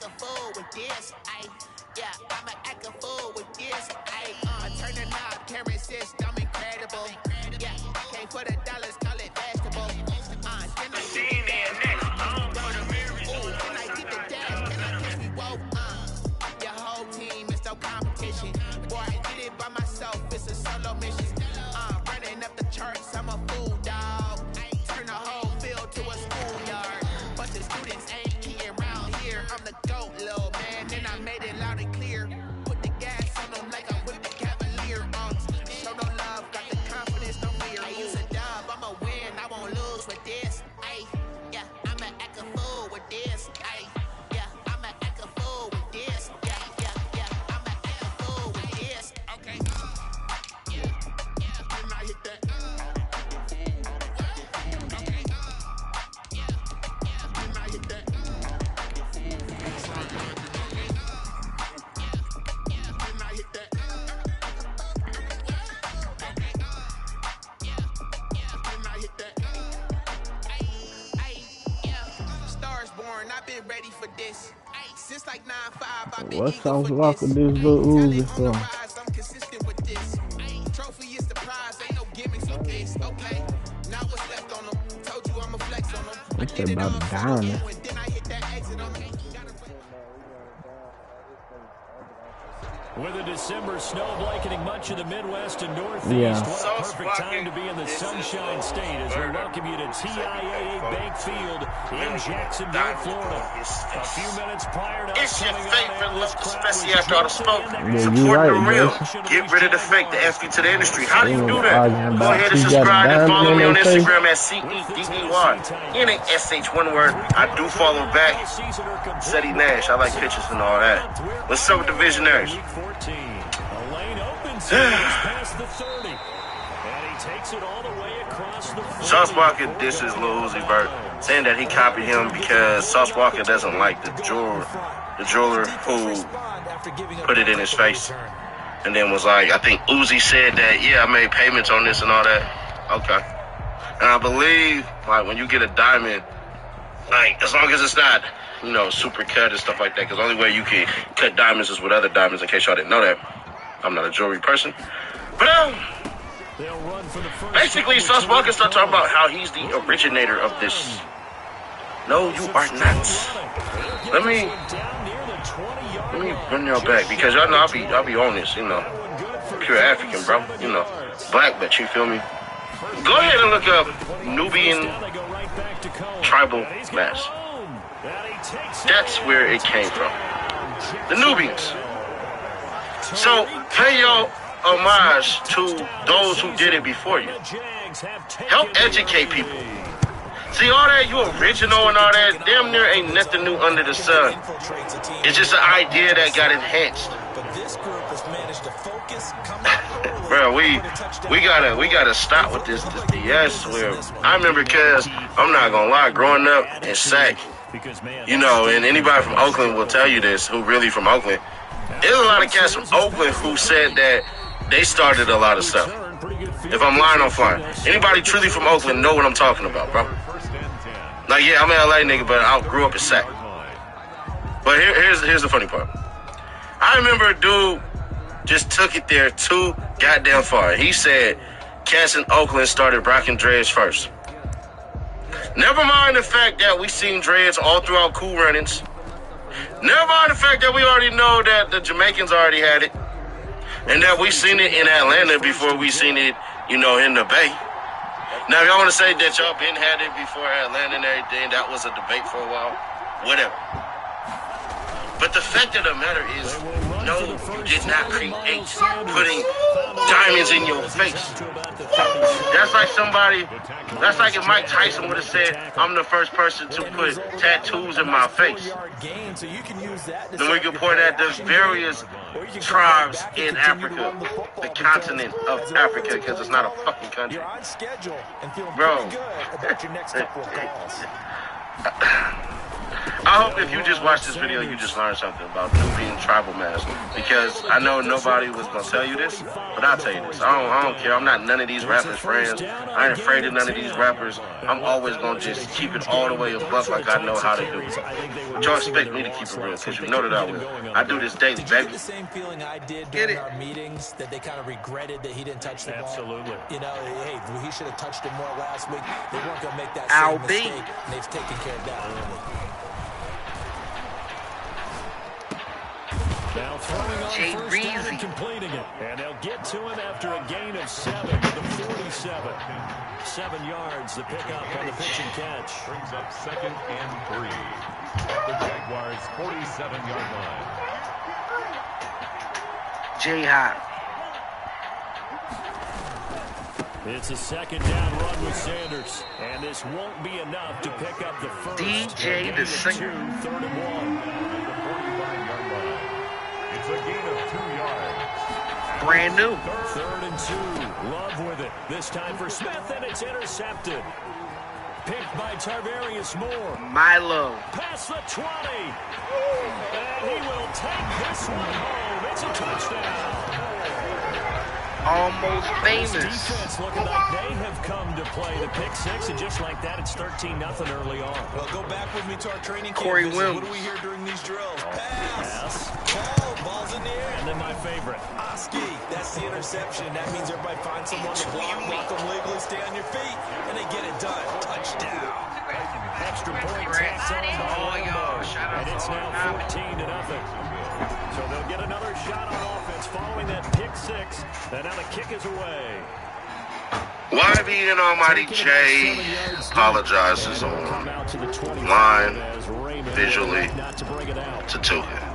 a fool with this. Yeah, I'ma act a fool with this. I turn the knob, camera system incredible. Yeah, came for the dollars, call it vegetable. Then I get the dash. Ooh, then I get the dash. Can I catch me? Whoa, your whole team is no competition. Boy, I did it by myself. It's a solo mission. Running up the charts, I'm a fool, dog. Turn the whole field to a schoolyard. But the students ain't eating around here. I'm the GOAT, little man, and I made it loud and clear. Put the gas on them like I'm with the Cavalier. Show no love, got the confidence, no fear. I use a dub, I'ma win, I won't lose with this. Yeah, I'ma act a fool with this. Yeah, I'ma act a fool with this. Yeah, I'ma act a fool with this. Okay. Then I hit that. Ready for this. Since like 9-5, I've been what's South Walker this little Uzi for? I'm consistent with this. Trophy is the prize, ain't no gimmicks with this. Okay, now what's left on them? Told you I'ma flex on them. It's about a diamond. Then I hit that exit on them. With a December snow blanketing much of the Midwest and Northeast, what a perfect time to be in the Sunshine State as we welcome you to TIAA Bank Field in Jacksonville, Florida. A few minutes prior to it's your favorite look, especially after all the smoke. Support the real. Get rid of the fake, the FP to the industry. How do you do that? Go ahead and subscribe and follow me on Instagram at CEDEY. One word. I do follow back. Seti Nash. I like pictures and all that. What's up with the Visionaries? A lane opens past the 30, and he takes it all the way across the 40. Sauce Walker disses Lil Uzi Vert, saying that he copied him because Sauce Walker doesn't like the jeweler who put it in his face, and then was like, I think Uzi said that, yeah, I made payments on this and all that. Okay, and I believe like when you get a diamond, like as long as it's not, you know, super cut and stuff like that. Because the only way you can cut diamonds is with other diamonds, in case y'all didn't know that. I'm not a jewelry person. But, basically, Sauce Walker started talking about how he's the originator of this. No, you are not. Let me bring y'all back. Because y'all know I'll be on this, you know. Pure African, bro. You know. Black, but you feel me? Go ahead and look up Nubian tribal mask. That's where it came from. The Nubians. So, pay your homage to those who did it before you. Help educate people. See, all that, you original and all that, damn near ain't nothing new under the sun. It's just an idea that got enhanced. Bro, we gotta stop with this BS. Where I remember, cause I'm not gonna lie, growing up in Sac, you know, and anybody from Oakland will tell you this, who really from Oakland. There's a lot of cats from Oakland who said that they started a lot of stuff. If I'm lying, I'm flying. Anybody truly from Oakland know what I'm talking about, bro. Like, yeah, I'm an LA nigga, but I grew up in Sac. But here's the funny part. I remember a dude just took it there too goddamn far. He said cats in Oakland started rocking dreads first. Never mind the fact that we seen dreads all throughout Cool Runnings. Never mind the fact that we already know that the Jamaicans already had it. And that we seen it in Atlanta before we seen it, you know, in the Bay. Now, if y'all want to say that y'all been had it before Atlanta and everything, that was a debate for a while. Whatever. But the fact of the matter is, no, you did not create putting diamonds in your face. That's like if Mike Tyson would have said, I'm the first person to put tattoos in my face. Then we can point at the various tribes in Africa, the continent of Africa, because it's not a fucking country. Bro. I hope if you just watch this video, you just learned something about Nubian tribal mask. Because I know nobody was going to tell you this, but I'll tell you this. I don't care. I'm not none of these rappers' friends. I ain't afraid of none of these rappers. I'm always going to just keep it all the way a buck like I know how to do it. But y'all expect me to keep it real, because you know that I will. I do this daily, baby. The same feeling I did during our meetings, that they kind of regretted that he didn't touch the ball. Absolutely. You know, hey, he should have touched it more last week. They weren't going to make that same mistake, and they've taken care of that early. Now throwing on first down and completing it. And they'll get to him after a gain of 7 to the 47. 7 yards, the pickup on the pitch and catch. Brings up 2nd and 3. The Jaguars' 47-yard line. J-Hop. It's a 2nd down run with Sanders. And this won't be enough to pick up the first. DJ the singer. 3rd and 1. The 45-yard line. It's a gain of 2 yards. Brand new. 3rd and 2. Love with it. This time for Smith, and it's intercepted. Picked by Tarvarius Moore. Milo. Past the 20. And he will take this one home. It's a touchdown. Almost famous. Defense looking like they have come to play the pick 6, and just like that, it's 13-0 early on. Well, go back with me to our training camp. Corey Williams. What do we hear during these drills? Pass. Ball's in the air. And then my favorite. Oski, that's the interception. That means everybody finds someone to block them legally, stay on your feet, and they get it done. Touchdown. Extra point tacked on by Lambo. And it's now 14-0. So they'll get another shot on offense following that pick 6. And now the kick is away. YB and Almighty J apologizes on line visually to Tuka.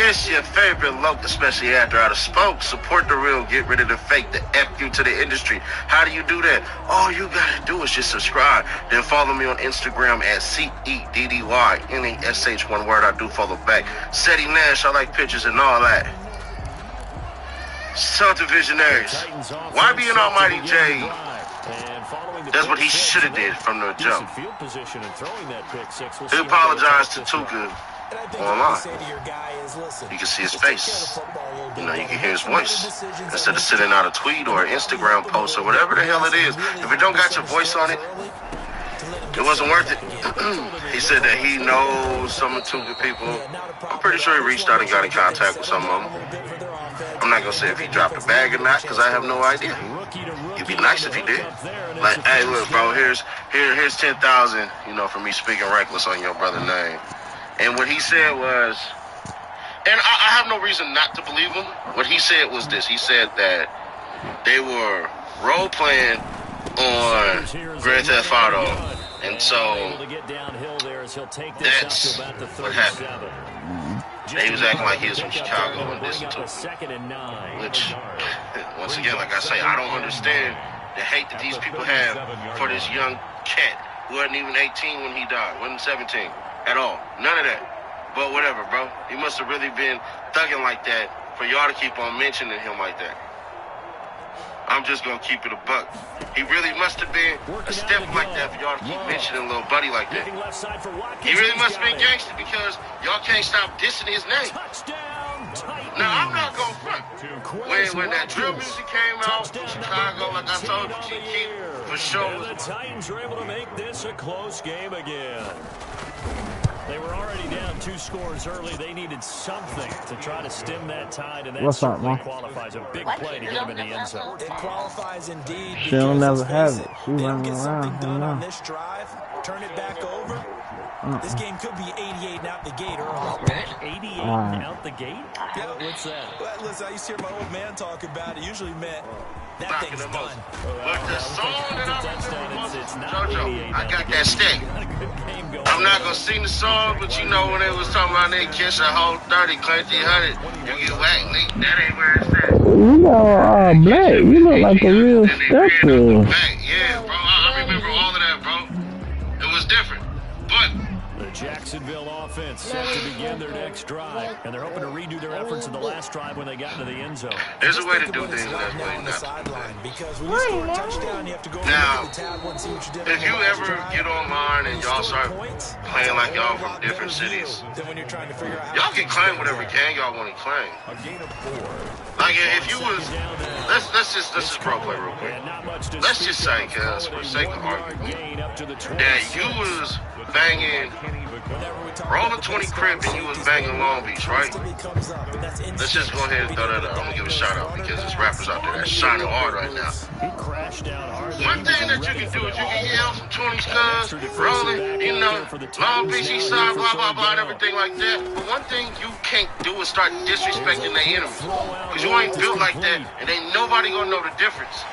It's your favorite local, especially after I spoke. Support the real, get rid of the fake, the F you to the industry. How do you do that? All you gotta do is just subscribe. Then follow me on Instagram at CEDDYNASH, one word. I do follow back. Seti Nash, I like pictures and all that. Something visionaries. YB and Almighty J does what he should have did from the jump. He apologized to Tuka online. You can see his face. You know, you can hear his voice. Instead of sending out a tweet or an Instagram post or whatever the hell it is, if it don't got your voice on it, it wasn't worth it. He said that he knows some of Tuka people. I'm pretty sure he reached out and got in contact with some of them. I'm not going to say if he dropped a bag or not, because I have no idea. It'd be nice if he did. Like, hey, look, bro, here's 10,000, you know, for me speaking reckless on your brother's name. And what he said was, and I have no reason not to believe him. What he said was this. He said that they were role-playing on Grand Theft Auto. And so that's what happened. And he was acting like he was from Chicago and this and that. Which, once again, like I say, I don't understand the hate that these people have for this young cat who wasn't even 18 when he died, wasn't 17 at all. None of that. But whatever, bro. He must have really been thugging like that for y'all to keep on mentioning him like that. I'm just going to keep it a buck. He really must have been a step like that for y'all to keep mentioning little buddy like that. He really must have been gangster because y'all can't stop dissing his name. Now, I'm not going to front. When that drill music came out in Chicago, like I told you, G-Key, for sure. The Titans are able to make this a close game again. They were already down 2 scores early. They needed something to try to stem that tide, and that certainly qualifies. A big play to get him in the end zone. It qualifies indeed. She'll never have it. She running around. Done on this drive, turn it back over. This game could be 88 out the gate early. 88 out the gate? What's that? Well, listen, I used to hear my old man talk about it. Usually meant that thing's done. But the song that I remember was JoJo. I got that stick. I'm not going to sing the song, but you know when they was talking about they catch a whole 30, Clancy 100, you get whacked, Lee. That ain't where it's at. You know, Black, you look like a real stepper. Yeah, bro, I remember all of that, bro. It was different. But the Jacksonville offense offense set to begin their next drive, and they're hoping to redo their efforts in the last drive when they got into the end zone. There's a way to do things that way on the not sideline because when you score a touchdown, you have to go now, over to the tablet and see what you did. if you ever get online and y'all start playing like y'all from different cities, then when you're trying to figure out y'all can claim whatever gang y'all want to claim. A gain of 4. Like if you was, let's just role play real quick. Let's just say, cause for the sake of argument, that you was banging Rolling 20 Crib and you was banging Long Beach, right? Let's just go ahead and throw that out. I'm gonna give a shout out because there's rappers out there that's shining hard right now. One thing that you can do is you can yell some 20s cuz, rolling, you know, Long Beach, East Side, blah, blah, blah, and everything like that. But one thing you can't do is start disrespecting their enemies. Because you ain't built like that, and ain't nobody gonna know the difference.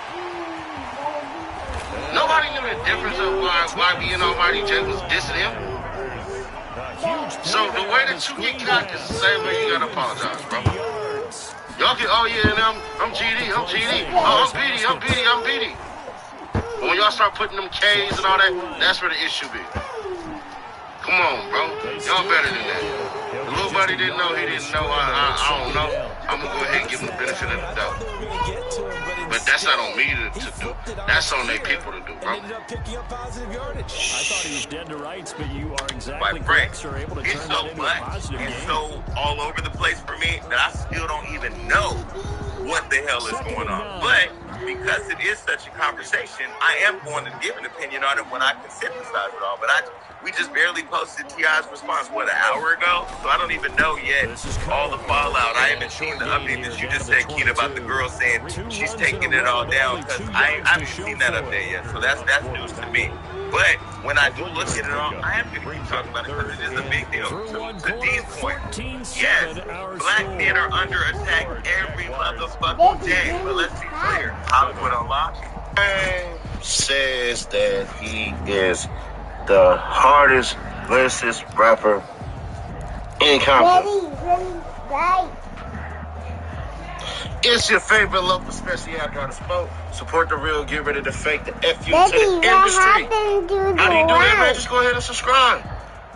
Nobody knew the difference of why being Almighty J was dissing him. So the way that you get caught is the same way you gotta apologize, bro. Y'all get, oh yeah, and I'm GD, I'm GD. Oh, I'm BD. But when y'all start putting them K's and all that, that's where the issue be. Come on, bro. Y'all better than that. The little buddy didn't know, he didn't know, I don't know. I'm gonna go ahead and give him the benefit of the doubt. But that's not on me to do. That's on their people to do, bro. I thought he was dead to rights, but you are exactly correct. sir, able to it's turn so that into a much positive and game. so all over the place for me that I still don't even know what the hell is going on. But because it is such a conversation, I am going to give an opinion on it when I can synthesize it all. But we just barely posted T.I.'s response, what, an hour ago? So I don't even know yet all the fallout. I haven't seen the update that you just said, Keita, about the girl saying she's taking it all down, because I haven't seen that update yet. So that's news to me. But when I do look at it all, I am going to keep talking about it because it is a big deal. To Dean's point, yes, black men are under attack every motherfucking day. But let's be clear, Hollywood Unlocked says that he is the hardest lyricist rapper in Compton. It's your favorite local, especially after I spoke. Support the real, get rid of the fake, the F you to the industry. How do you do that, man? Just go ahead and subscribe.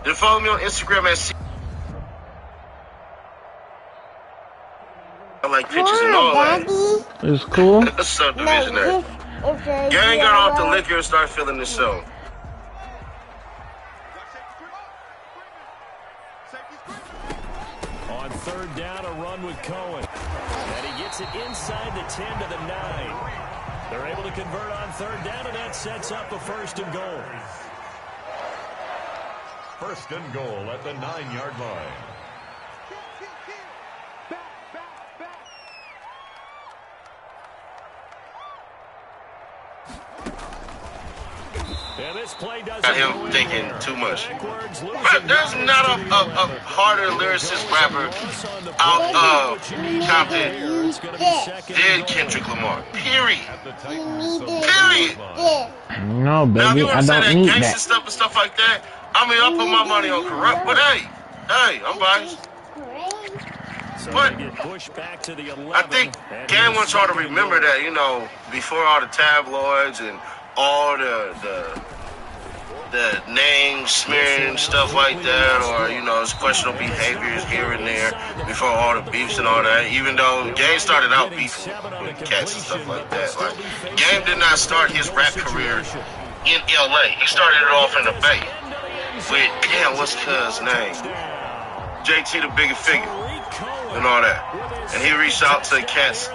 Then follow me on Instagram at I like pictures and all that. It's cool. Subdivision there. Gang got off the liquor and start feeling the show. On third down, a run with Cohen. And he gets it inside the 10 to the 9. They're able to convert on third down, and that sets up a 1st and goal. 1st and goal at the 9-yard line. And this play doesn't Got him thinking too much. But there's not a harder lyricist rapper out of Compton than Kendrick Lamar. Period. No, baby, I don't need that. Stuff and stuff like that. I mean, I put my money on Corrupt, but hey, I'm biased. But I think Gang wants y'all to remember that, you know, before all the tabloids and all the name smearing stuff like that, or, you know, it's questionable behaviors here and there before all the beefs and all that, even though Game started out beefing with cats and stuff like that. Like, Game did not start his rap career in L.A. He started it off in the Bay with, damn, what's cuz name? JT the Bigger Figure and all that. And he reached out to cats,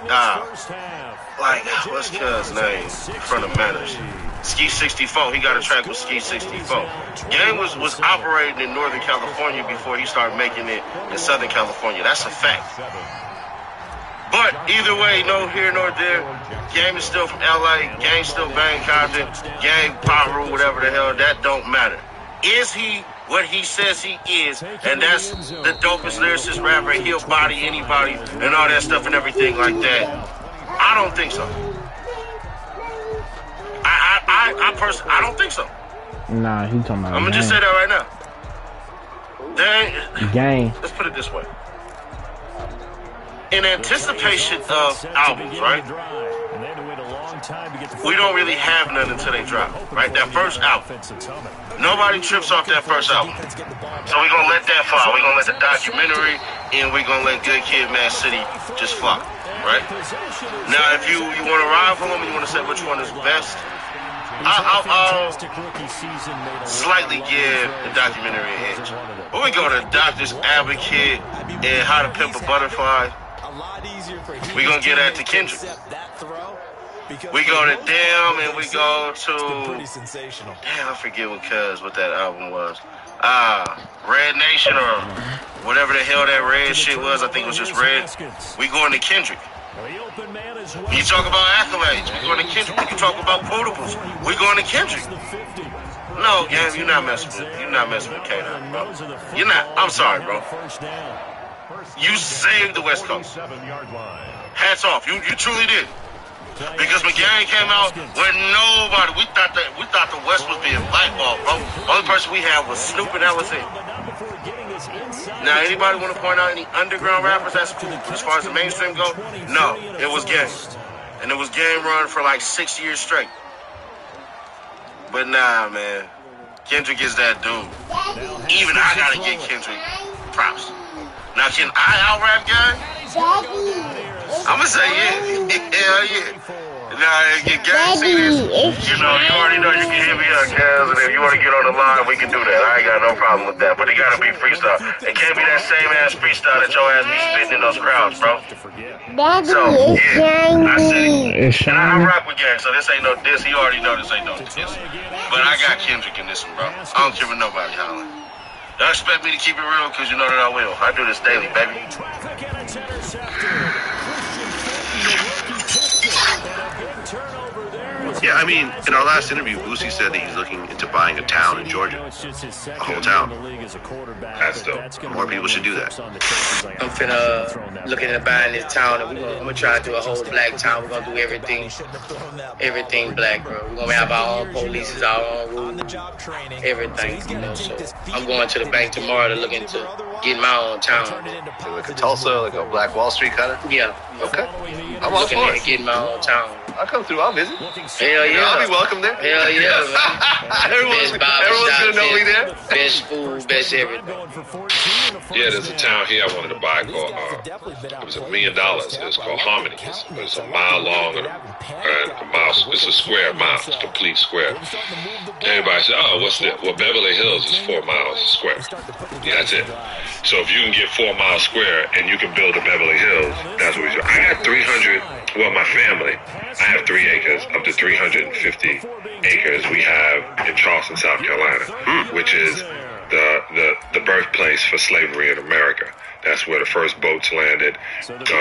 like, what's cuz name? In front of Manners. Ski 64, he got a track with Ski 64. Gang was operating in Northern California before he started making it in Southern California. That's a fact. But either way, no here nor there. Gang is still from LA. Gang still bang Compton. Gang Pyro, whatever the hell, that don't matter. Is he what he says he is? And that's the dopest lyricist rapper. He'll body anybody and all that stuff and everything like that. I don't think so. I personally, I don't think so. Nah, he talking about I'm gonna just say that right now. Gang. Let's put it this way. In anticipation of albums, right? we don't really have none until they drop, right? That first album. Nobody trips off that first album. So we're going to let that fly. We're going to let the documentary and we're going to let Good Kid, Mad City just fly, right? Now, if you want to ride for them and you want to say which one is best, I'll slightly give the documentary an edge. But we go to Doctor's Advocate and How to Pimp a Butterfly. We're going to get at to Kendrick. We go to Damn and we go to... Damn, I forget what that album was. Red Nation or whatever the hell that red shit was. I think it was just Red. We going to Kendrick. When you talk about accolades, we going to Kendrick. When you talk about quotables, we going to Kendrick. No, gang, you're not messing with K9, bro. You're not. I'm sorry, bro. You saved the West Coast. Hats off. You truly did. Because when Gang came out, when nobody, we thought the West was being blackballed, bro. Only person we had was Snoop, and that was it. Now, anybody want to point out any underground rappers that's cool as far as the mainstream go? No, it was Gang. And it was Gang run for like 6 years straight. But nah, man. Kendrick is that dude. Even I gotta get Kendrick props. Now, can I out-rap Gang? I'm gonna say yeah. Hell yeah. Now, if you guys see this, you already know you can hit me up, guys, and if you want to get on the line, we can do that. I ain't got no problem with that, but it gotta be freestyle. It can't be that same ass freestyle that your ass be spitting in those crowds, bro. So, yeah, I said, and I rock with Gang, so this ain't no diss. He already know this ain't no diss. But I got Kendrick in this one, bro. I don't care what nobody hollering. Don't expect me to keep it real, because you know that I will. I do this daily, baby. Yeah, I mean, in our last interview, Boosie said that he's looking into buying a town in Georgia. A whole town. That's dope. More people should do that. I'm finna looking at buying this town, and I'm gonna try to do a whole black town. We're gonna do everything black, bro. We're gonna have our own police, our own rules, everything, So I'm going to the bank tomorrow to look into getting my own town. Like a Tulsa, like a Black Wall Street kind of? Yeah. Okay. I'm all for it. Getting my own town. I'll come through. I'll visit. Hell yeah. I'll be welcome there. Hell yeah, man. Everyone's gonna know me there. Best food, best everything. Yeah, there's a town here I wanted to buy called, it was $1 million. It was called Harmony. It's a mile long and a mile, it's a square mile, it's a complete square. Everybody said, oh, what's that? Well, Beverly Hills is 4 miles square. Yeah, that's it. So if you can get 4 miles square and you can build a Beverly Hills, that's what we do. I got 300, well, my family, I have 3 acres up to 350 acres we have in Charleston, South Carolina, which is the birthplace for slavery in America. That's where the first boats landed.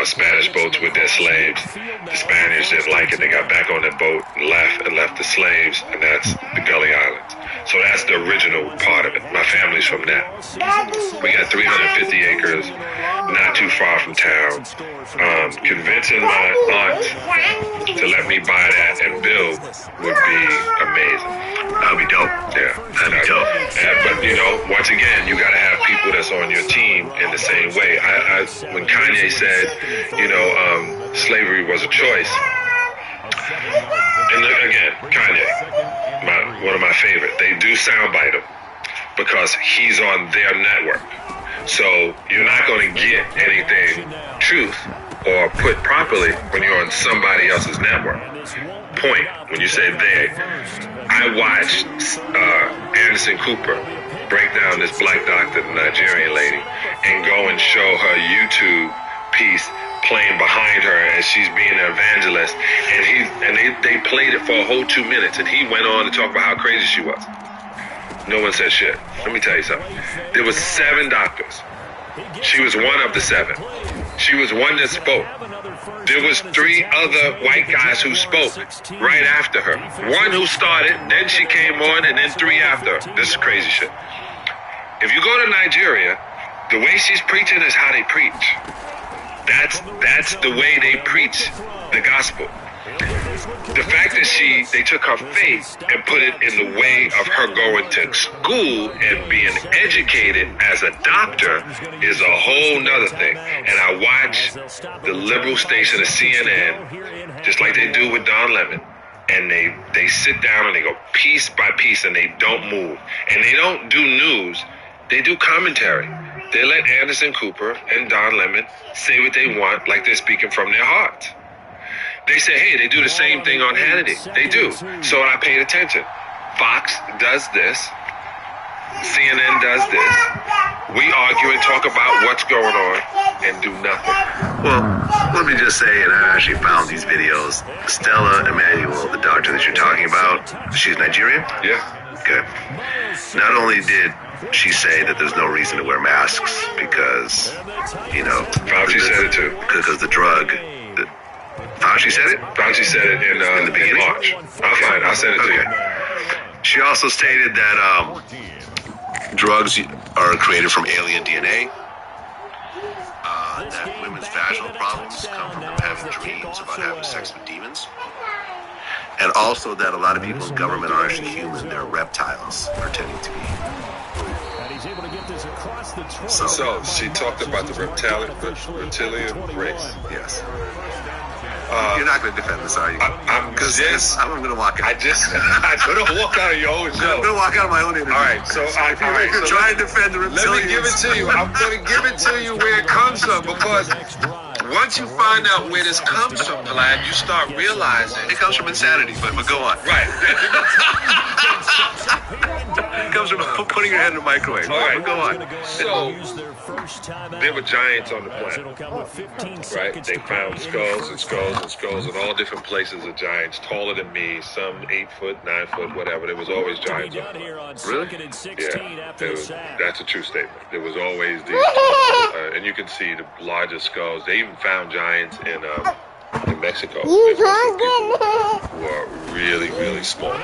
Spanish boats with their slaves. The Spaniards didn't like it. They got back on their boat and left the slaves, and that's the Gully Islands. So that's the original part of it. My family's from that. We got 350 acres, not too far from town. Convincing my aunt to let me buy that and build would be amazing. That'd be dope. Yeah, that'd be dope. But once again, you gotta have people that's on your team in the same way. When Kanye said, slavery was a choice, and again, Kanye, one of my favorite. They do soundbite him because he's on their network. So you're not going to get anything truth or put properly when you're on somebody else's network. Point, when you say they. I watched Anderson Cooper break down this black doctor, the Nigerian lady, and go and show her YouTube piece playing behind her as she's being an evangelist, and they played it for a whole 2 minutes, and he went on to talk about how crazy she was. No one said shit. Let me tell you something. There was 7 doctors. She was one of the 7. She was one that spoke. There was 3 other white guys who spoke right after her. One who started, then she came on, and then 3 after her. This is crazy shit. If you go to Nigeria, the way she's preaching is how they preach. That's the way they preach the gospel. The fact that they took her faith and put it in the way of her going to school and being educated as a doctor is a whole nother thing. And I watch the liberal station of CNN, just like they do with Don Lemon. and they sit down and they go piece by piece and they don't move. And they don't do news. They do commentary. They let Anderson Cooper and Don Lemon say what they want like they're speaking from their hearts. They say, hey, they do the same thing on Hannity. They do. So I paid attention. Fox does this. CNN does this. We argue and talk about what's going on and do nothing. Well, let me just say, and I actually found these videos. Stella Emanuel, the doctor that you're talking about, she's Nigerian? Yeah. Okay. Not only did she say that there's no reason to wear masks because, you know, Fauci said it too. Because the drug. Fauci said it? Fauci said it in the beginning. March. I'll send it to you. She also stated that drugs are created from alien DNA. That women's vaginal problems come from them having dreams about having sex with demons. And also that a lot of people in government are actually human. They're reptiles pretending to be. So she talked about the reptilian race. Yes. You're not going to defend this, are you? I'm going to walk out. I'm going to walk out of your own show. I'm going to walk out of my own interview. All right, so try and defend the reptilians. Let me give it to you. I'm going to give it to you where it comes from, because once you find out where this comes from, Vlad, you start realizing it comes from insanity. But go on. Right. It comes from putting your head in the microwave. All right, go on. So there were giants on the planet, right? They found skulls and skulls and skulls in all different places of giants, taller than me, some 8 foot, 9 foot, whatever. There was always giants on the planet. Really? Yeah, that's a true statement. There was always these, and you can see the largest skulls. They even found giants in Mexico. Who are really, really small.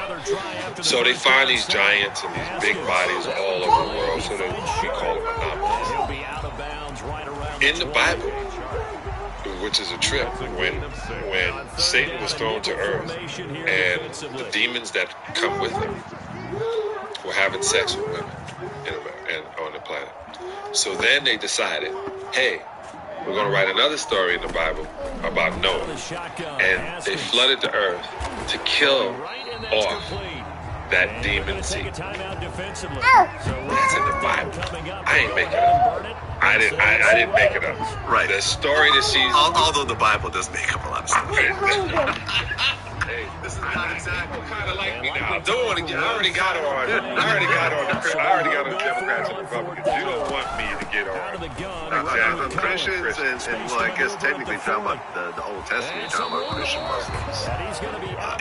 So they find these giants and these big bodies all over the world. So we call them anomalies. In the Bible, which is a trip, when Satan was thrown to earth and the demons that come with him were having sex with women on the planet. So then they decided, hey, we're going to write another story in the Bible about Noah. And they flooded the earth to kill off that demon seed. That's in the Bible. I ain't making it up. I didn't make it up. Right. The story that she's... Although the Bible does make up a lot of stuff. Hey, this is not exactly kind of like me now. I don't want to get. I already got on the Democrats and Republicans. You don't want me to get on. Exactly. Christians and well, I guess technically talking about the Old Testament, you're talking about Christian Muslims.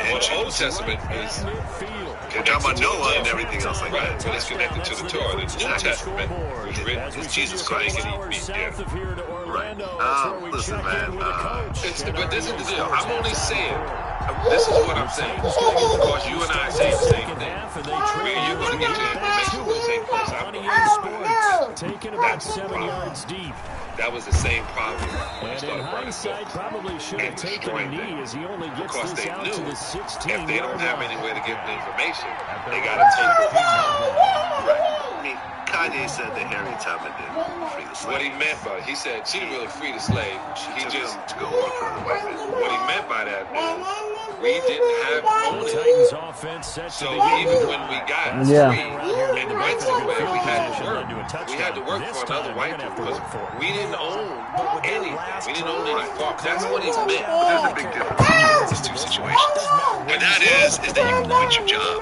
Well, the Old Testament is. We're talking about Noah and everything else like that. But it's connected to the Torah. The New Testament was written with Jesus Christ. Right. Listen, man. But this is the deal. I'm only saying. This is what I'm saying. Because you and I say the same thing. Where you're going to get your information from the same place I'm going to. Taken about 7 yards deep. That was the same problem when you started running probably should have taken a knee as he only gets because this they out knew to the 16. if they don't have anywhere to get the information, they got to take it. Right. I mean, Kanye said that Harriet Tubman didn't free the slave. What he meant by it, he said she didn't really free the slave. He just to go work for the white man. What he meant by that is we didn't have ownership. Titans offense set So even when we got free and went somewhere, we had to work. We had to work for another white dude because we didn't own anything. We didn't own any farm. That's what he meant. There's a big difference between these two situations. And that is that you can quit your job.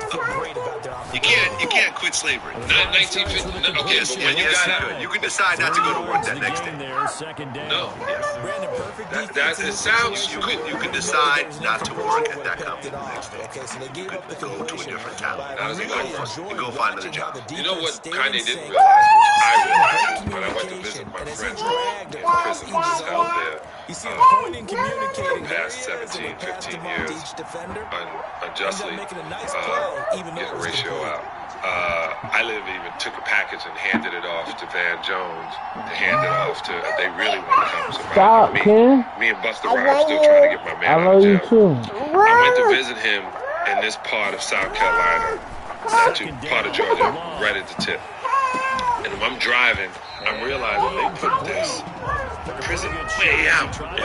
You can't quit slavery. Not 1950. Okay, but when you got out, you can decide not to go to work that next day. No. That it sounds you can decide not to work at that company the next day. You could go to a different town and go find another job. You know what Kanye didn't realize, which I realized when I went to visit my friends in prison who was held there for the past 17, 15 years unjustly, get a ratio out. I even took a package and handed it off to Van Jones to hand it off to, they really wanted to come survive. Me and Busta Rhymes still trying to get my man out of jail. I went to visit him in this part of South Carolina, part of Georgia, right at the tip. And when I'm driving, I'm realizing they put this prison way out. And,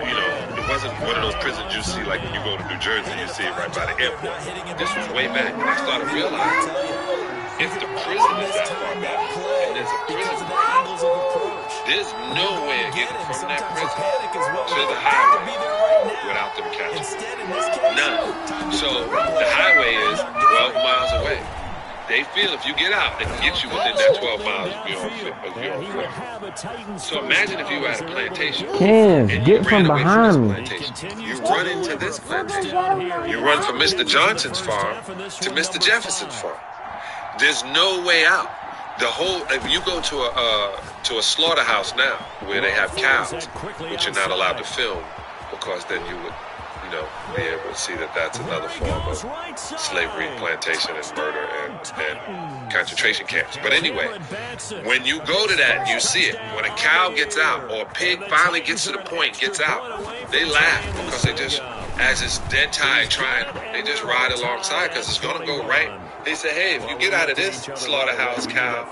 you know, it wasn't one of those prisons you see like when you go to New Jersey, you see it right by the airport. This was way back. And I started realizing if the prison is that far back and there's a prison, there's no way of getting from that prison to the highway without them catching. None. So the highway is 12 miles away. They feel if you get out, they can get you within that 12 miles of your foot. So imagine if you were at a plantation. Can't get from behind me. You run into this plantation. You run from Mr. Johnson's farm to Mr. Jefferson's farm. There's no way out. The whole, if you go to a slaughterhouse now where they have cows, which you're not allowed to film because then you would, you know, be able to see that that's another form of slavery, plantation, and murder and concentration camps. But anyway, when you go to that, you see it. When a cow gets out or a pig finally gets to the point, gets out, they laugh because they just, as it's dead tide trying, they just ride alongside because it's going to go right. They say, hey, if you get out of this slaughterhouse cow,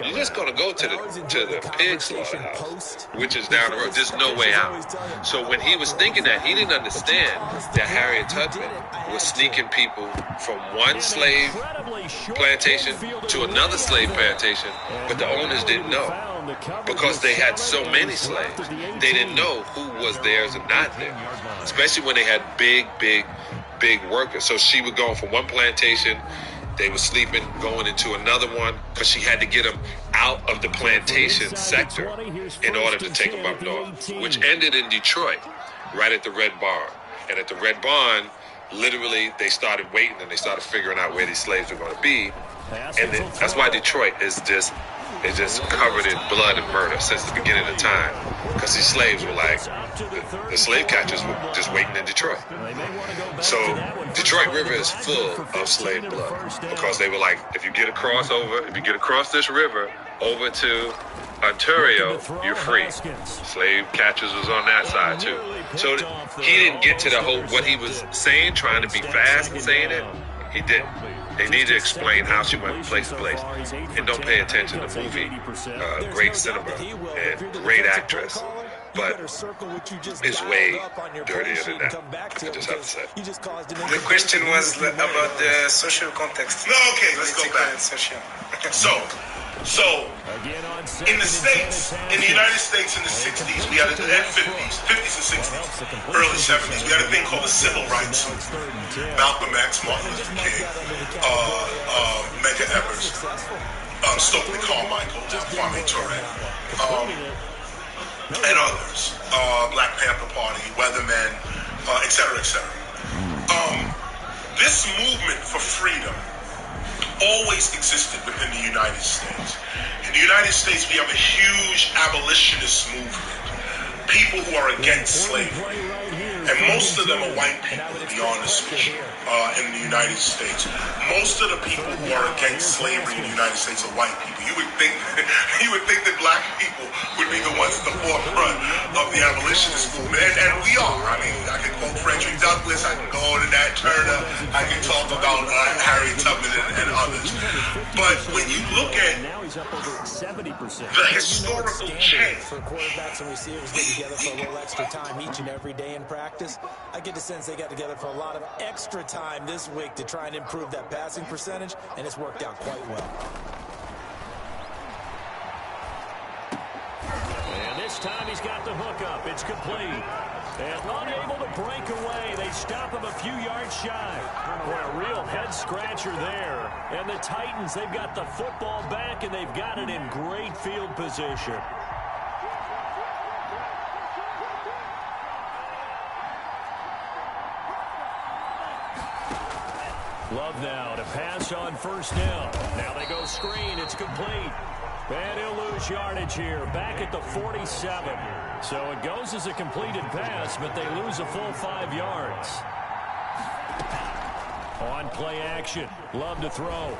you're just going to go to the pig slaughterhouse, which is down the road. There's no way out. So when he was thinking that, he didn't understand that Harriet Tubman was sneaking people from one slave plantation to another slave plantation, but the owners didn't know. Because they had so many slaves, they didn't know who was theirs and not theirs, especially when they had big workers. So she would go from one plantation, they were sleeping, going into another one, because she had to get them out of the plantation sector in order to take them up north, which ended in Detroit, right at the Red Barn. And at the Red Barn, literally, they started waiting and they started figuring out where these slaves were going to be. And that's why Detroit is just covered in blood and murder since the beginning of time. Because these slaves were like, the slave catchers were just waiting in Detroit. So Detroit River is full of slave blood. Because they were like, if you get across this river over to Ontario, you're free. Slave catchers was on that side too. So he didn't get to the whole, what he was saying, trying to be fast and saying it. He didn't. They need to explain how she went from place to place. And don't pay attention to the movie. Great cinema and great actress. But it's way dirtier than that. I just have to say. The question was about the social context. No, okay, let's go back. So, in the States, in the United States in the 60s, we had and 50s and 60s, early 70s, we had a thing called the Civil Rights Movement. Malcolm X, Martin Luther King, Medgar Evers, Stokely Carmichael, Kwame Ture, and others, Black Panther Party, Weathermen, et cetera, et cetera. This movement for freedom always existed within the United States. In the United States, we have a huge abolitionist movement, people who are against slavery. And most of them are white people, to be honest with you, in the United States. Most of the people who are against slavery in the United States are white people. You would think that black people would be the ones at the forefront of the abolitionist movement, and we are. I mean, I can quote Frederick Douglass, I can go to Nat Turner, I can talk about Harriet Tubman and others. But when you look at the historical chain, for quarterbacks and receivers get together for a little extra time each and every day in practice. I get the sense they got together for a lot of extra time this week to try and improve that passing percentage, and it's worked out quite well. And this time he's got the hookup. It's complete. And unable to break away. They stop him a few yards shy. Boy, a real head-scratcher there. And the Titans, they've got the football back, and they've got it in great field position. Love now to pass on first down. Now they go screen. It's complete. And he'll lose yardage here. Back at the 47. So it goes as a completed pass, but they lose a full 5 yards. On play action. Love to throw.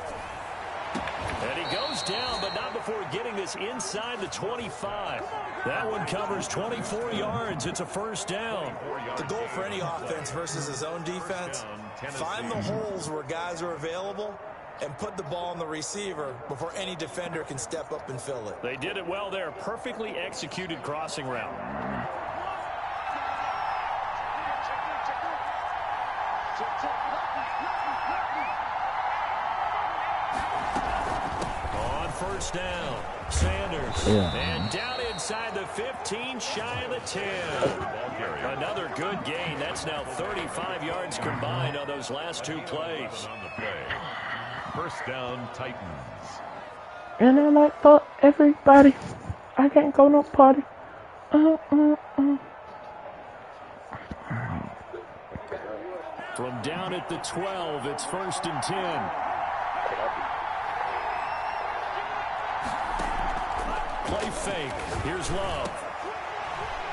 And he goes down, but not before getting this inside the 25. That one covers 24 yards. It's a first down. The goal for any offense versus his own defense, find the holes where guys are available and put the ball on the receiver before any defender can step up and fill it. They did it well there. Perfectly executed crossing route. On first down, Sanders. And down inside the 15, shy of the 10. Another good gain. That's now 35 yards combined on those last two plays. First down, Titans. And I like for everybody. I can't go no party. From down at the 12, it's 1st and 10. Play fake. Here's Love.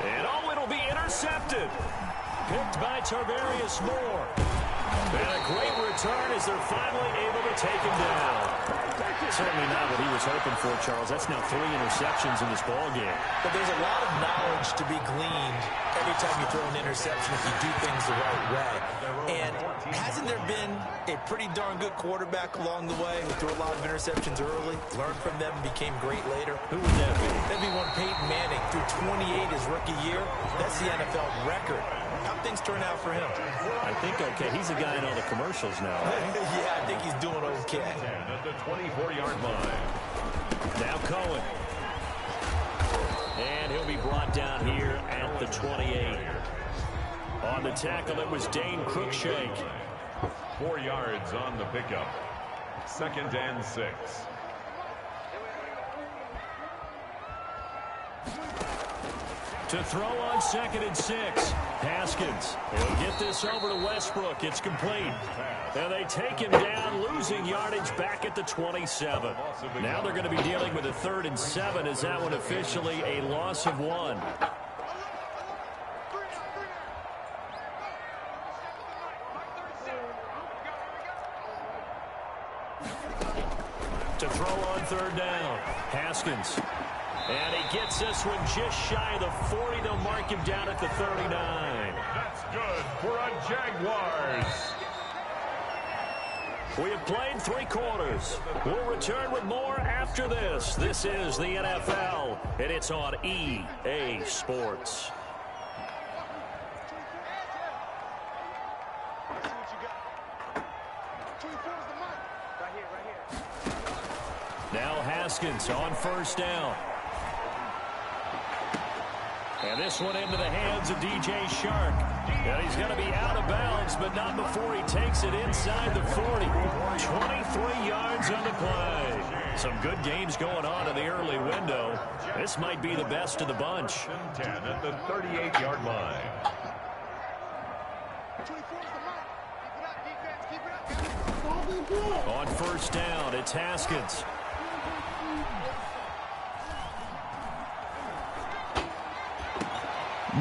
And it'll be intercepted. Picked by Tarvarius Moore. And a great return as they're finally able to take him down. Certainly not what he was hoping for, Charles. That's now 3 interceptions in this ball game. But there's a lot of knowledge to be gleaned every time you throw an interception if you do things the right way. And hasn't there been a pretty darn good quarterback along the way who threw a lot of interceptions early, learned from them, and became great later? Who would that be? That'd be one Peyton Manning. Threw 28 his rookie year. That's the NFL record. How things turn out for him? I think okay. He's a guy in all the commercials now, right? Yeah, I think he's doing okay. At the 24-yard line. Now Cohen. And he'll be brought down here at the 28. On the tackle, it was Dane Cruikshank. 4 yards on the pickup. 2nd and 6. To throw on 2nd and 6. Haskins. He'll get this over to Westbrook. It's complete. And they take him down, losing yardage back at the 27. Now they're going to be dealing with a 3rd and 7. Is that one officially a loss of 1? To throw on 3rd down. Haskins. And he gets this one just shy of the 40. They'll mark him down at the 39. That's good for a Jaguars. We have played 3 quarters. We'll return with more after this. This is the NFL, and it's on EA Sports. Now Haskins on 1st down. And this one into the hands of DJ Shark. And he's going to be out of bounds, but not before he takes it inside the 40. 23 yards on the play. Some good games going on in the early window. This might be the best of the bunch. 10 at the 38-yard line. On 1st down, it's Haskins.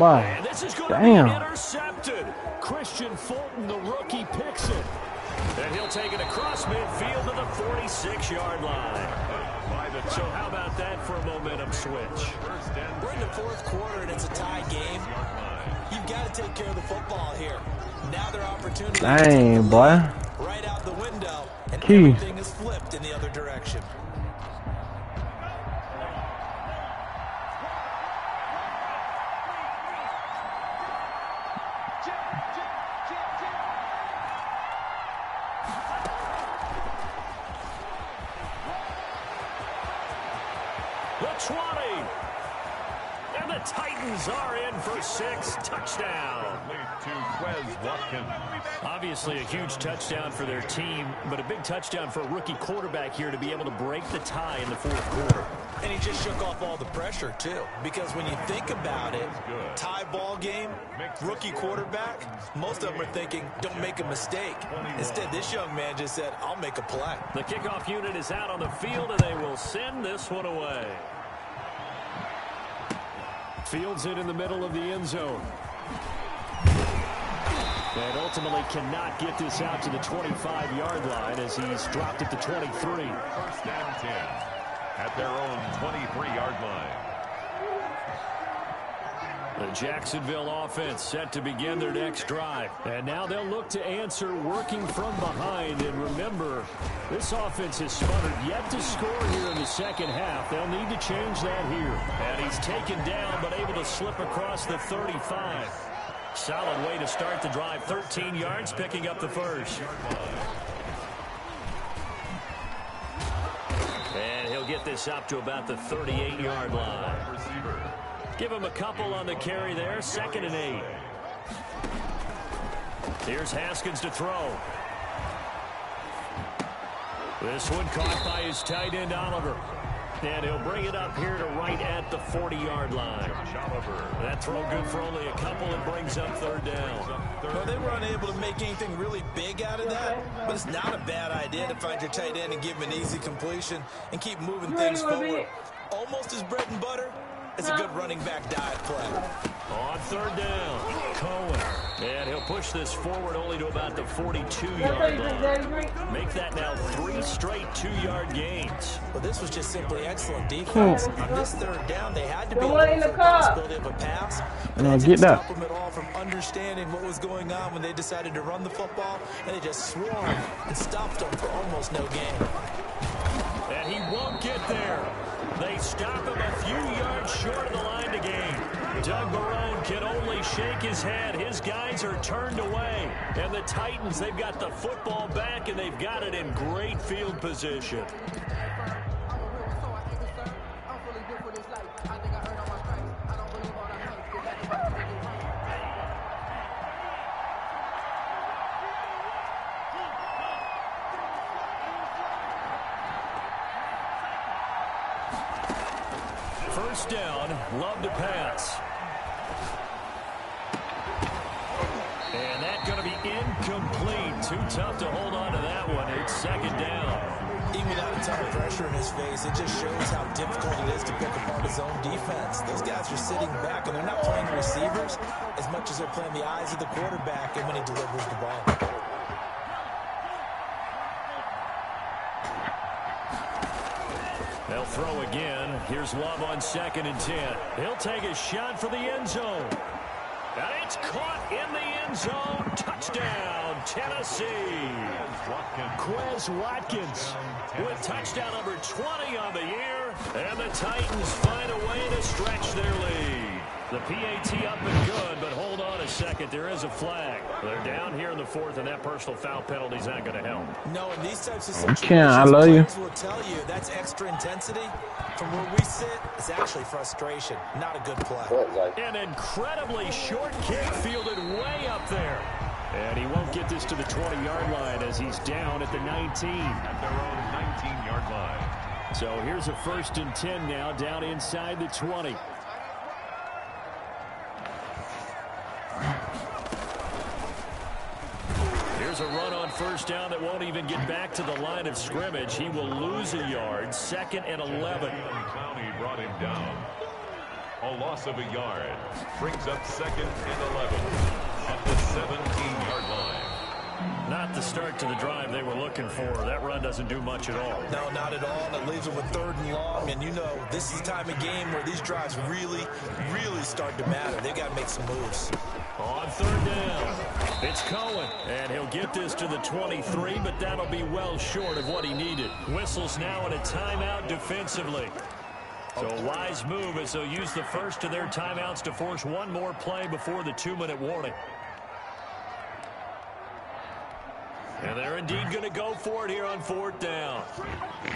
And this is going to be intercepted. Christian Fulton, the rookie, picks it. And he'll take it across midfield to the 46-yard line. So how about that for a momentum switch? We're in the 4th quarter, and it's a tie game. You've got to take care of the football here. Now their opportunity dang, boy. Right out the window, and everything is flipped in the other direction. The 20. And the Titans are in for 6. Touchdown. Obviously a huge touchdown for their team, but a big touchdown for a rookie quarterback here to be able to break the tie in the 4th quarter. And he just shook off all the pressure, too. Because when you think about it, tie ball game, rookie quarterback, most of them are thinking, don't make a mistake. Instead, this young man just said, I'll make a play. The kickoff unit is out on the field, and they will send this one away. Fields it in the middle of the end zone. And ultimately cannot get this out to the 25-yard line as he's dropped at the 23. 1st and 10 at their own 23-yard line. The Jacksonville offense set to begin their next drive. And now they'll look to answer working from behind. And remember, this offense has sputtered yet to score here in the second half. They'll need to change that here. And he's taken down but able to slip across the 35. Solid way to start the drive. 13 yards, picking up the first. And he'll get this up to about the 38-yard line. Give him a couple on the carry there. 2nd and 8. Here's Haskins to throw. This one caught by his tight end, Oliver. And he'll bring it up here to right at the 40-yard line. That throw good for only a couple. It brings up 3rd down. Well, they were unable to make anything really big out of that, but it's not a bad idea to find your tight end and give him an easy completion and keep moving things forward. Almost his bread and butter. It's a good running back diet play. On 3rd down, Cohen. And he'll push this forward only to about the 42-yard line. Make that now 3 straight 2-yard gains. Well, this was just simply excellent defense. On this 3rd down, they had to be able to the possibility of a pass. And I'll get that. Stop them at all from understanding what was going on when they decided to run the football, and they just swarmed and stopped them for almost no gain. And he won't get there. They stop him a few yards short of the line to gain. Doug Marrone can only shake his head. His guys are turned away. And the Titans, they've got the football back, and they've got it in great field position. First down, Love to pass. And that's going to be incomplete. Too tough to hold on to that one. It's 2nd down. Even without a ton of pressure in his face, it just shows how difficult it is to pick apart his own defense. Those guys are sitting back, and they're not playing receivers as much as they're playing the eyes of the quarterback and when he delivers the ball. They'll throw again. Here's Love on 2nd and 10. He'll take a shot for the end zone. And it's caught in the end zone. Touchdown, Tennessee. Quez Watkins with touchdown number 20 on the year. And the Titans find a way to stretch their lead. The PAT up and good, but hold on a second. There is a flag. They're down here in the 4th, and that personal foul penalty is not going to help. No, in these types of situations, I love you. will tell you that's extra intensity. From where we sit, it's actually frustration. Not a good play. An incredibly short kick fielded way up there. And he won't get this to the 20-yard line as he's down at the 19. At their own 19-yard line. So here's a 1st and 10 now, down inside the 20. Here's a run on 1st down that won't even get back to the line of scrimmage. He will lose a yard. 2nd and 11. Clowney brought him down. A loss of a yard. Brings up 2nd and 11 at the 17-yard line. Not the start to the drive they were looking for. That run doesn't do much at all. No, not at all. And it leaves them with 3rd and long. And you know, this is the time of game where these drives really start to matter. They've got to make some moves. On 3rd down, it's Cohen. And he'll get this to the 23, but that'll be well short of what he needed. Whistles now in a timeout defensively. So a wise move as they'll use the first of their timeouts to force one more play before the 2-minute warning. And they're indeed going to go for it here on 4th down.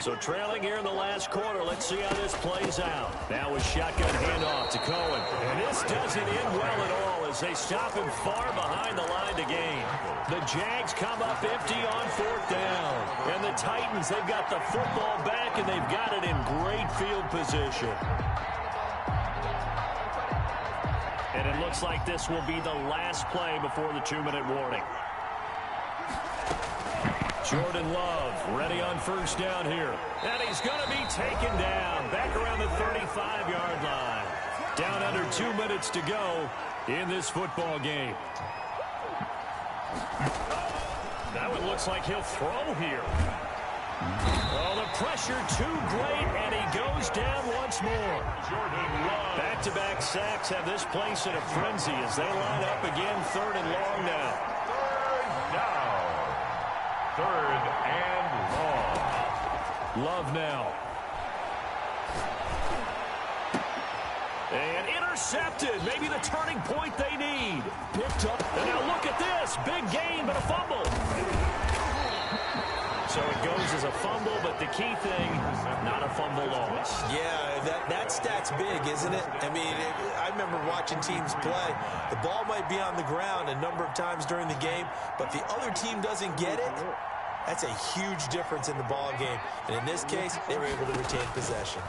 So trailing here in the last quarter. Let's see how this plays out. Now a shotgun handoff to Cohen. And this doesn't end well at all as they stop him far behind the line to gain. The Jags come up empty on 4th down. And the Titans, they've got the football back and they've got it in great field position. And it looks like this will be the last play before the 2-minute warning. Jordan Love ready on 1st down here. And he's going to be taken down back around the 35-yard line. Down under 2 minutes to go in this football game. That one looks like he'll throw here. Oh, the pressure too great, and he goes down once more. Back-to-back sacks have this place in a frenzy as they line up again, 3rd and long now. Third and long. Love now. And intercepted. Maybe the turning point they need. Picked up. And now look at this. Big gain, but a fumble. So it goes as a fumble, but the key thing, not a fumble loss. Yeah, that stat's big, isn't it? I mean, I remember watching teams play. The ball might be on the ground a number of times during the game, but the other team doesn't get it. That's a huge difference in the ball game. And in this case, they were able to retain possession.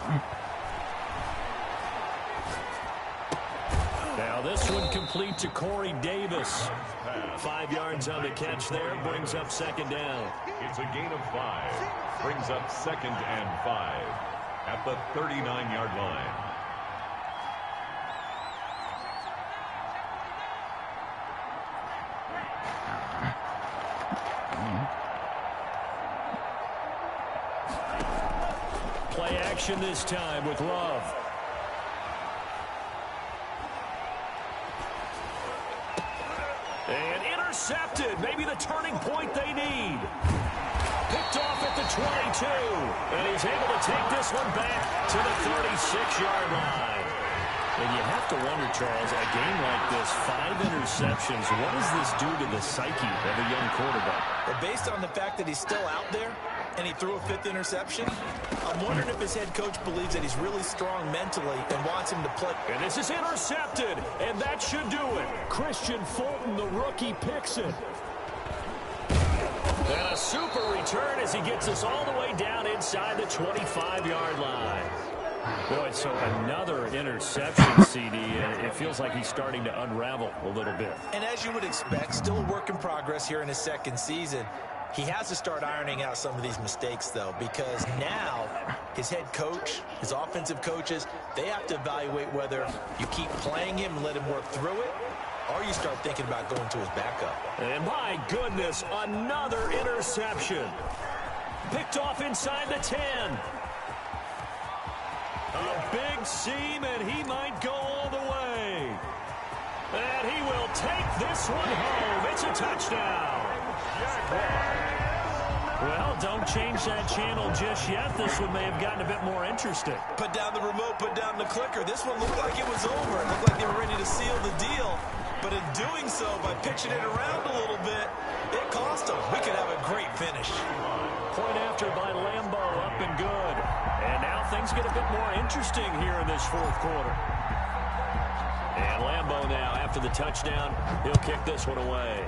Now this one complete to Corey Davis. 5 yards on the catch there, brings up 2nd down. It's a gain of 5. Brings up 2nd and 5 at the 39-yard line. Play action this time with Love. And intercepted. Maybe the turning point they need. Picked off at the 22. And he's able to take this one back to the 36-yard line. And you have to wonder, Charles, a game like this, 5 interceptions, what does this do to the psyche of a young quarterback? Well, based on the fact that he's still out there and he threw a 5th interception, I'm wondering if his head coach believes that he's really strong mentally and wants him to play. And this is intercepted, and that should do it. Christian Fulton, the rookie, picks it. And a super return as he gets us all the way down inside the 25-yard line. Boy, so another interception, CD, and it feels like he's starting to unravel a little bit. And as you would expect, still a work in progress here in his 2nd season. He has to start ironing out some of these mistakes, though, because now his head coach, his offensive coaches, they have to evaluate whether you keep playing him and let him work through it, or you start thinking about going to his backup. And my goodness, another interception. Picked off inside the 10. A big seam, and he might go all the way. And he will take this one home. It's a touchdown. Well, don't change that channel just yet. This one may have gotten a bit more interesting. Put down the remote, put down the clicker. This one looked like it was over. It looked like they were ready to seal the deal. But in doing so, by pitching it around a little bit, it cost them. We could have a great finish. Point after by Lambo, up and good. And now things get a bit more interesting here in this 4th quarter. And Lambo now, after the touchdown, he'll kick this one away.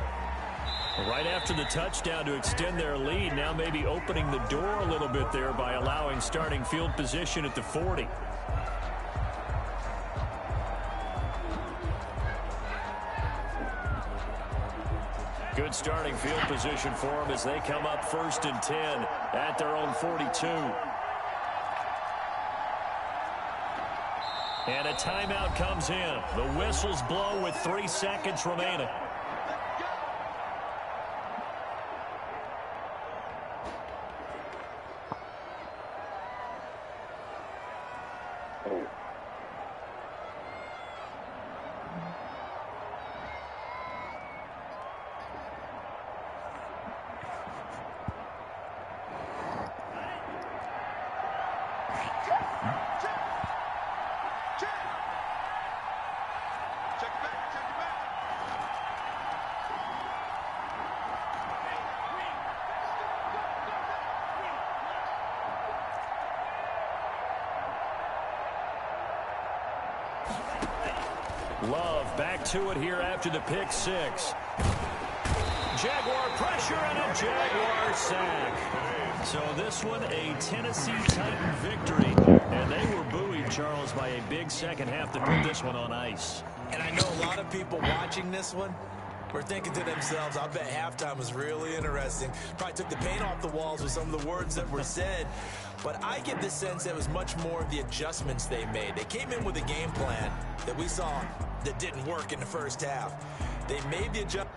Right after the touchdown to extend their lead, now maybe opening the door a little bit there by allowing starting field position at the 40. Good starting field position for them as they come up 1st and 10 at their own 42. And a timeout comes in. The whistles blow with 3 seconds remaining. Love back to it here after the pick 6. Jaguar pressure and a Jaguar sack. So this one, a Tennessee Titan victory. And they were buoyed, Charles, by a big second half to put this one on ice. And I know a lot of people watching this one were thinking to themselves, I bet halftime was really interesting. Probably took the paint off the walls with some of the words that were said. But I get the sense that it was much more of the adjustments they made. They came in with a game plan that we saw that didn't work in the first half. They made the adjustment.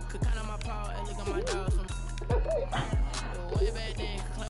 Could count on my power and look at my dogs from way back then.